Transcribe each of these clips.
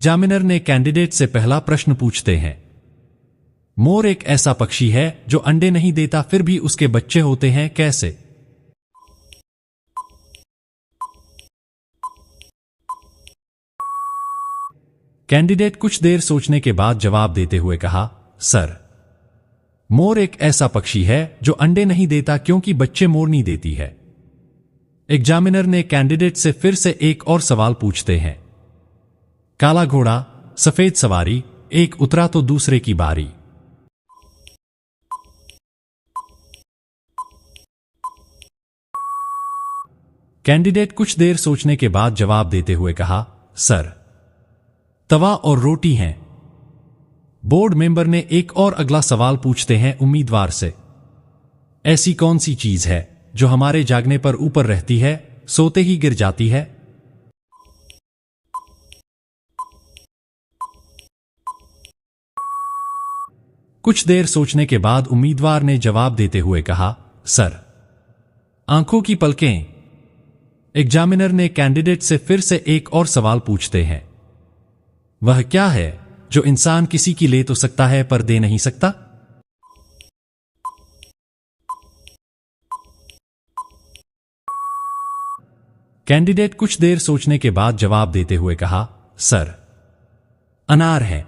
Examiner ने candidate से पहला प्रश्न पूछते हैं। मोर एक ऐसा पक्षी है जो अंडे नहीं देता फिर भी उसके बच्चे होते हैं, कैसे? कैंडिडेट कुछ देर सोचने के बाद जवाब देते हुए कहा, सर, मोर एक ऐसा पक्षी है जो अंडे नहीं देता क्योंकि बच्चे मोरनी देती है। एग्जामिनर ने कैंडिडेट से फिर से एक और सवाल पूछते हैं। काला घोड़ा, सफेद सवारी, एक उतरा तो दूसरे की बारी। कैंडिडेट कुछ देर सोचने के बाद जवाब देते हुए कहा, सर, तवा और रोटी हैं। बोर्ड मेंबर ने एक और अगला सवाल पूछते हैं उम्मीदवार से। ऐसी कौन सी चीज है जो हमारे जागने पर ऊपर रहती है, सोते ही गिर जाती है? कुछ देर सोचने के बाद उम्मीदवार ने जवाब देते हुए कहा, सर, आंखों की पलकें। एग्जामिनर ने कैंडिडेट से फिर से एक और सवाल पूछते हैं। वह क्या है जो इंसान किसी की ले तो सकता है पर दे नहीं सकता? कैंडिडेट कुछ देर सोचने के बाद जवाब देते हुए कहा, सर, अनार है।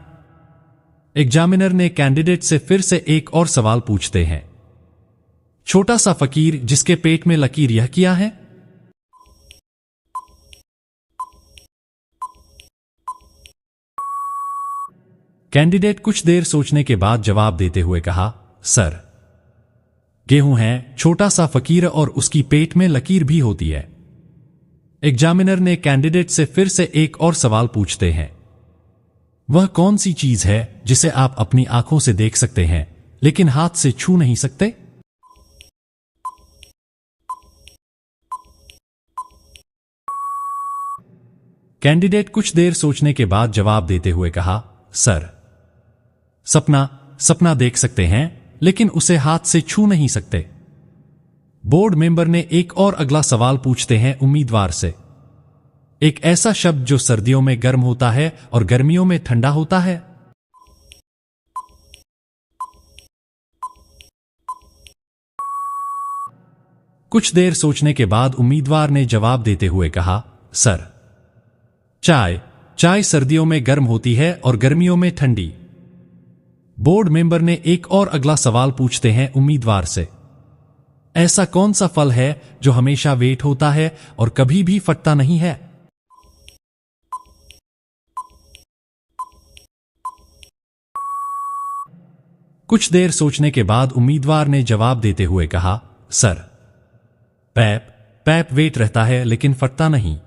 एग्जामिनर ने कैंडिडेट से फिर से एक और सवाल पूछते हैं। छोटा सा फकीर जिसके पेट में लकीर, यह क्या है? कैंडिडेट कुछ देर सोचने के बाद जवाब देते हुए कहा, सर, गेहूं है। छोटा सा फकीर और उसकी पेट में लकीर भी होती है। एग्जामिनर ने कैंडिडेट से फिर से एक और सवाल पूछते हैं। वह कौन सी चीज है जिसे आप अपनी आंखों से देख सकते हैं लेकिन हाथ से छू नहीं सकते? कैंडिडेट कुछ देर सोचने के बाद जवाब देते हुए कहा, सर, सपना देख सकते हैं लेकिन उसे हाथ से छू नहीं सकते। बोर्ड मेंबर ने एक और अगला सवाल पूछते हैं उम्मीदवार से। एक ऐसा शब्द जो सर्दियों में गर्म होता है और गर्मियों में ठंडा होता है। कुछ देर सोचने के बाद उम्मीदवार ने जवाब देते हुए कहा, सर, चाय सर्दियों में गर्म होती है और गर्मियों में ठंडी। बोर्ड मेंबर ने एक और अगला सवाल पूछते हैं उम्मीदवार से। ऐसा कौन सा फल है जो हमेशा वेट होता है और कभी भी फटता नहीं है? कुछ देर सोचने के बाद उम्मीदवार ने जवाब देते हुए कहा, सर, पैप वेट रहता है लेकिन फटता नहीं।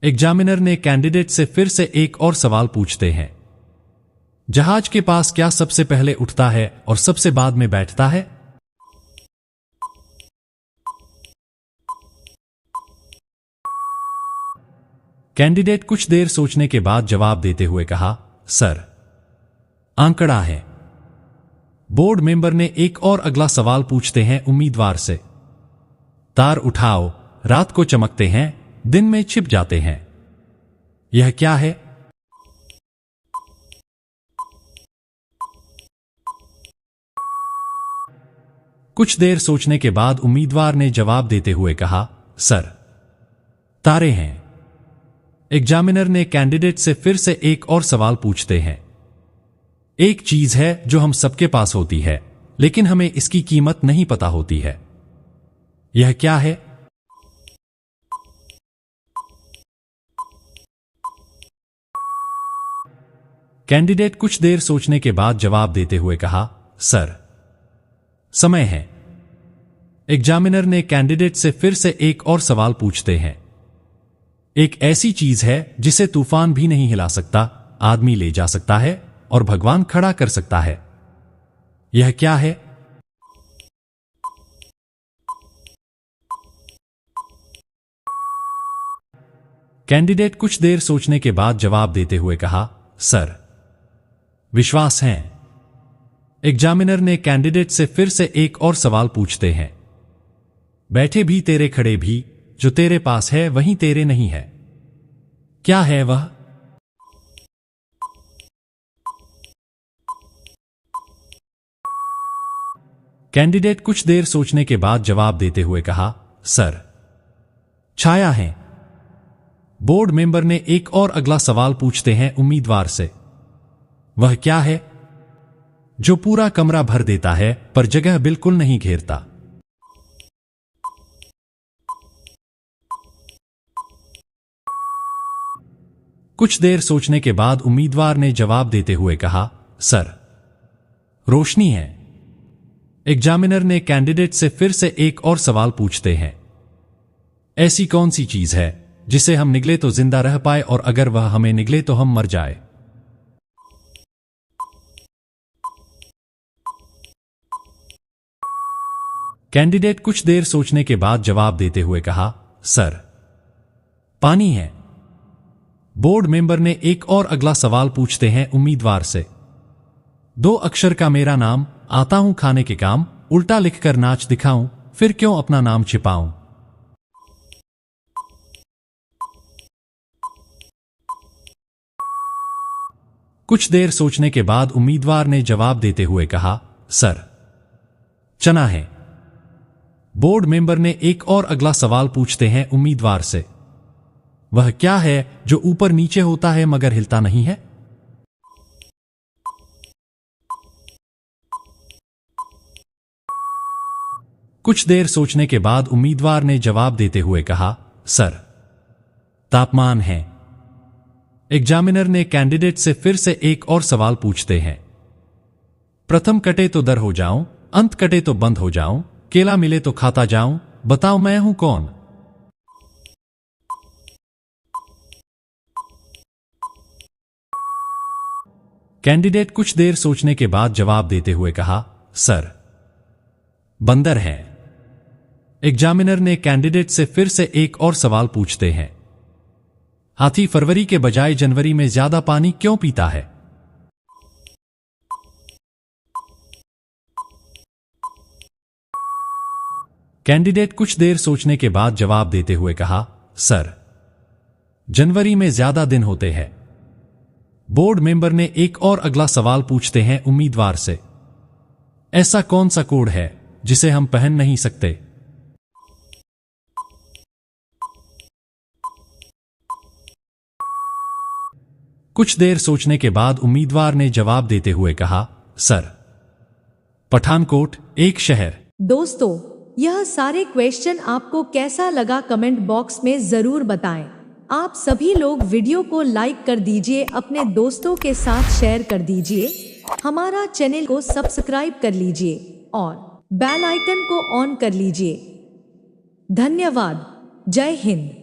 एग्जामिनर ने कैंडिडेट से फिर से एक और सवाल पूछते हैं। जहाज के पास क्या सबसे पहले उठता है और सबसे बाद में बैठता है? कैंडिडेट कुछ देर सोचने के बाद जवाब देते हुए कहा, सर, आंकड़ा है। बोर्ड मेंबर ने एक और अगला सवाल पूछते हैं उम्मीदवार से। तार उठाओ, रात को चमकते हैं, दिन में छिप जाते हैं। यह क्या है? कुछ देर सोचने के बाद उम्मीदवार ने जवाब देते हुए कहा, सर, तारे हैं। एग्जामिनर ने कैंडिडेट से फिर से एक और सवाल पूछते हैं। एक चीज है जो हम सबके पास होती है लेकिन हमें इसकी कीमत नहीं पता होती है। यह क्या है? कैंडिडेट कुछ देर सोचने के बाद जवाब देते हुए कहा, सर, समय है। एग्जामिनर ने कैंडिडेट से फिर से एक और सवाल पूछते हैं। एक ऐसी चीज है जिसे तूफान भी नहीं हिला सकता, आदमी ले जा सकता है और भगवान खड़ा कर सकता है। यह क्या है? कैंडिडेट कुछ देर सोचने के बाद जवाब देते हुए कहा, सर, विश्वास है। एग्जामिनर ने कैंडिडेट से फिर से एक और सवाल पूछते हैं। बैठे भी तेरे, खड़े भी, जो तेरे पास है वही तेरे नहीं है। क्या है वह? कैंडिडेट कुछ देर सोचने के बाद जवाब देते हुए कहा, सर, छाया है। बोर्ड मेंबर ने एक और अगला सवाल पूछते हैं उम्मीदवार से, वह क्या है जो पूरा कमरा भर देता है पर जगह बिल्कुल नहीं घेरता? कुछ देर सोचने के बाद उम्मीदवार ने जवाब देते हुए कहा, सर, रोशनी है। एग्जामिनर ने कैंडिडेट से फिर से एक और सवाल पूछते हैं, ऐसी कौन सी चीज है जिसे हम निगले तो जिंदा रह पाए और अगर वह हमें निगले तो हम मर जाए? कैंडिडेट कुछ देर सोचने के बाद जवाब देते हुए कहा, सर, पानी है। बोर्ड मेंबर ने एक और अगला सवाल पूछते हैं उम्मीदवार से, 2 अक्षर का मेरा नाम, आता हूं खाने के काम, उल्टा लिखकर नाच दिखाऊं, फिर क्यों अपना नाम छिपाऊं? कुछ देर सोचने के बाद उम्मीदवार ने जवाब देते हुए कहा, सर, चना है। बोर्ड मेंबर ने एक और अगला सवाल पूछते हैं उम्मीदवार से, वह क्या है जो ऊपर नीचे होता है मगर हिलता नहीं है? कुछ देर सोचने के बाद उम्मीदवार ने जवाब देते हुए कहा, सर, तापमान है। एग्जामिनर ने कैंडिडेट से फिर से एक और सवाल पूछते हैं, प्रथम कटे तो दर हो जाऊं, अंत कटे तो बंद हो जाऊं, केला मिले तो खाता जाऊं, बताओ मैं हूं कौन? कैंडिडेट कुछ देर सोचने के बाद जवाब देते हुए कहा, सर, बंदर है। एग्जामिनर ने कैंडिडेट से फिर से एक और सवाल पूछते हैं, हाथी फरवरी के बजाय जनवरी में ज्यादा पानी क्यों पीता है? कैंडिडेट कुछ देर सोचने के बाद जवाब देते हुए कहा, सर, जनवरी में ज्यादा दिन होते हैं। बोर्ड मेंबर ने एक और अगला सवाल पूछते हैं उम्मीदवार से, ऐसा कौन सा कोड है जिसे हम पहन नहीं सकते? कुछ देर सोचने के बाद उम्मीदवार ने जवाब देते हुए कहा, सर, पठानकोट एक शहर। दोस्तों, यह सारे क्वेश्चन आपको कैसा लगा कमेंट बॉक्स में जरूर बताएं। आप सभी लोग वीडियो को लाइक कर दीजिए, अपने दोस्तों के साथ शेयर कर दीजिए, हमारा चैनल को सब्सक्राइब कर लीजिए और बेल आइकन को ऑन कर लीजिए। धन्यवाद। जय हिंद।